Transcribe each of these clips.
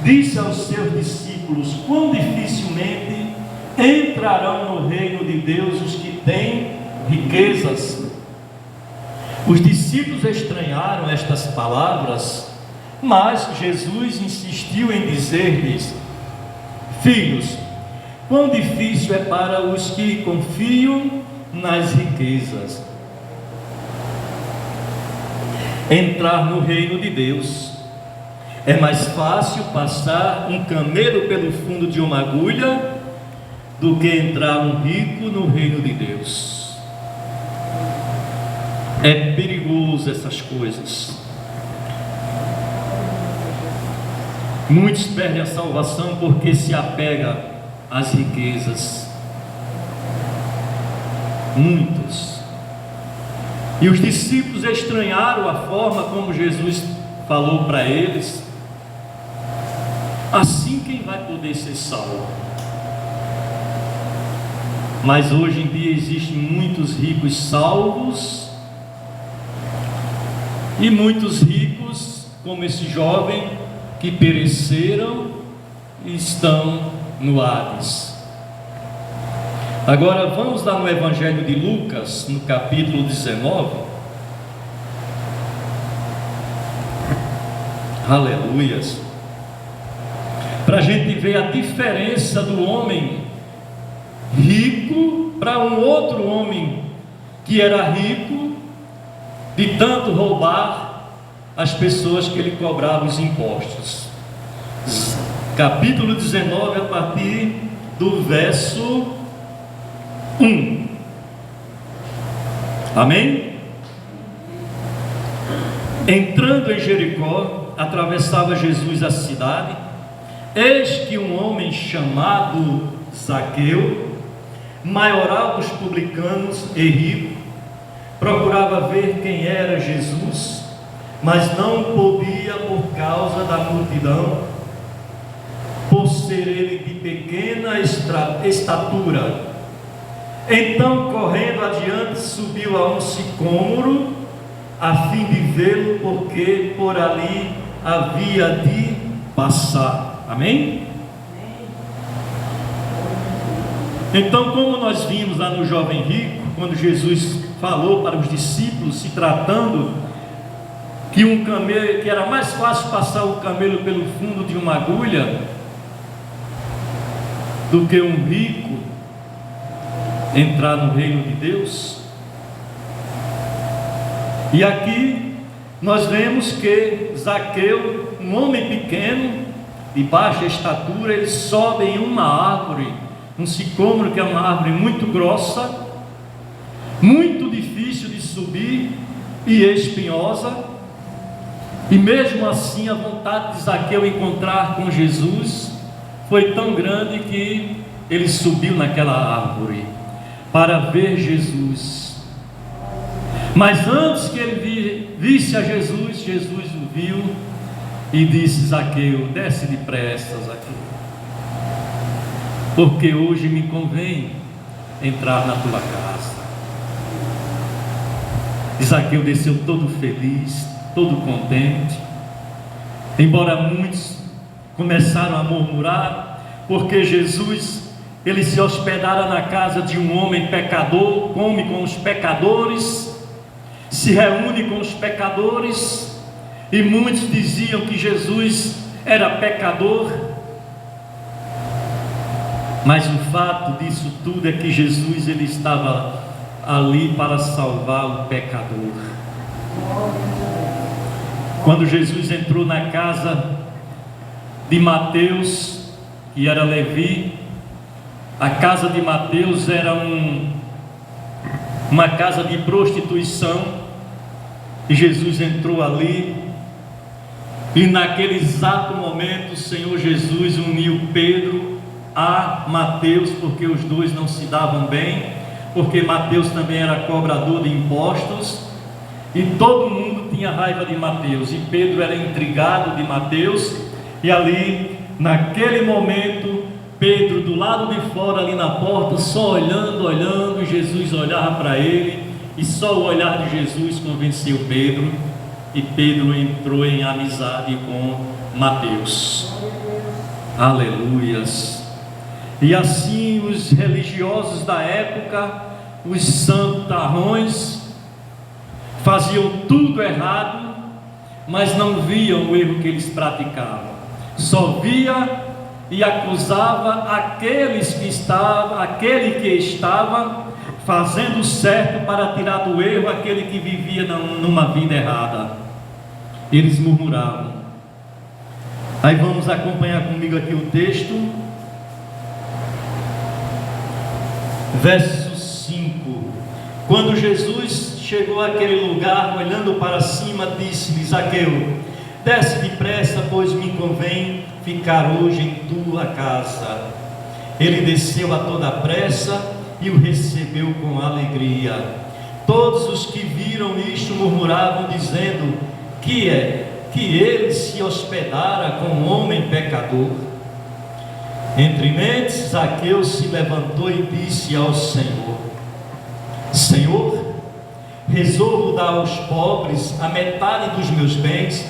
disse aos seus discípulos: quão dificilmente entrarão no reino de Deus os que têm riquezas. Os discípulos estranharam estas palavras, mas Jesus insistiu em dizer-lhes: filhos, quão difícil é para os que confiam nas riquezas entrar no reino de Deus. É mais fácil passar um camelo pelo fundo de uma agulha do que entrar um rico no reino de Deus. É perigoso essas coisas. Muitos perdem a salvação porque se apegam às riquezas. Muitos. E os discípulos estranharam a forma como Jesus falou para eles. Assim quem vai poder ser salvo? Mas hoje em dia existem muitos ricos salvos e muitos ricos, como esse jovem, que pereceram e estão no Hades. Agora vamos lá no Evangelho de Lucas, no capítulo 19. Aleluias! Para a gente ver a diferença do homem rico para um outro homem que era rico de tanto roubar as pessoas que ele cobrava os impostos. Capítulo 19, a partir do verso 1. Amém? Entrando em Jericó, atravessava Jesus a cidade. Eis que um homem chamado Zaqueu, maioral dos publicanos e rico, procurava ver quem era Jesus, mas não podia por causa da multidão, por ser ele de pequena estatura. Então, correndo adiante, subiu a um sicômoro, a fim de vê-lo, porque por ali havia de passar. Amém? Então, como nós vimos lá no jovem rico, quando Jesus falou para os discípulos, se tratando que um camelo, que era mais fácil passar o camelo pelo fundo de uma agulha do que um rico entrar no reino de Deus. E aqui nós vemos que Zaqueu, um homem pequeno, de baixa estatura, ele sobe em uma árvore, um sicômoro, que é uma árvore muito grossa, muito difícil de subir e espinhosa, e mesmo assim a vontade de Zaqueu encontrar com Jesus foi tão grande que ele subiu naquela árvore para ver Jesus. Mas antes que ele visse a Jesus, Jesus o viu e disse: Zaqueu, desce depressa, Zaqueu, porque hoje me convém entrar na tua casa. E Zaqueu desceu todo feliz, todo contente, embora muitos começaram a murmurar, porque Jesus, ele se hospedara na casa de um homem pecador, come com os pecadores, se reúne com os pecadores, e muitos diziam que Jesus era pecador. Mas o fato disso tudo é que Jesus, ele estava ali para salvar o pecador. Quando Jesus entrou na casa de Mateus, que era Levi, a casa de Mateus era uma casa de prostituição, e Jesus entrou ali, e naquele exato momento o Senhor Jesus uniu Pedro a Mateus, porque os dois não se davam bem, porque Mateus também era cobrador de impostos, e todo mundo tinha raiva de Mateus, e Pedro era intrigado de Mateus. E ali, naquele momento, Pedro do lado de fora, ali na porta, só olhando, e Jesus olhava para ele, e só o olhar de Jesus convenceu Pedro, e Pedro entrou em amizade com Mateus. Aleluias. E assim os religiosos da época, os santarrões, faziam tudo errado, mas não viam o erro que eles praticavam. Só via e acusava aquele que estava fazendo certo para tirar do erro aquele que vivia numa vida errada. Eles murmuravam. Aí vamos acompanhar comigo aqui o texto, verso 5. Quando Jesus chegou àquele lugar, olhando para cima, disse-lhe: Zaqueu, desce depressa, pois me convém ficar hoje em tua casa. Ele desceu a toda pressa e o recebeu com alegria. Todos os que viram isto murmuravam, dizendo que ele se hospedara com um homem pecador. Entre mentes, Zaqueu se levantou e disse ao Senhor: Senhor, resolvo dar aos pobres a metade dos meus bens,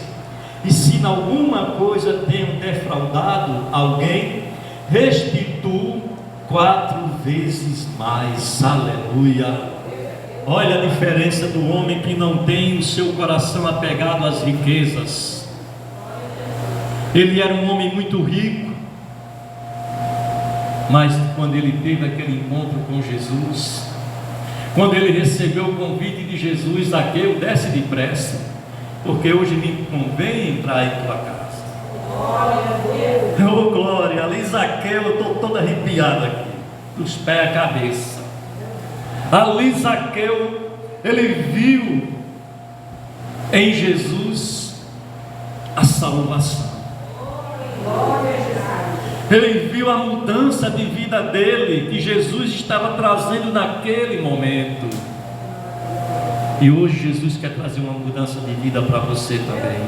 e se em alguma coisa tenho defraudado alguém, restituo 4 vezes mais. Aleluia. Olha a diferença do homem que não tem o seu coração apegado às riquezas. Ele era um homem muito rico, mas quando ele teve aquele encontro com Jesus, quando ele recebeu o convite de Jesus: Zaqueu, desce depressa, porque hoje me convém entrar em tua casa. Glória a Deus. Oh, glória. Ali Zaqueu, eu estou todo arrepiado aqui, dos pés à cabeça. Ali Zaqueu, ele viu em Jesus a salvação. Ele viu a mudança de vida dele, que Jesus estava trazendo naquele momento. E hoje Jesus quer trazer uma mudança de vida para você também.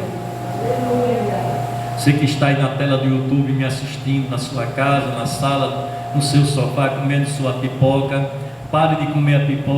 Você que está aí na tela do YouTube me assistindo, na sua casa, na sala, no seu sofá, comendo sua pipoca, pare de comer a pipoca.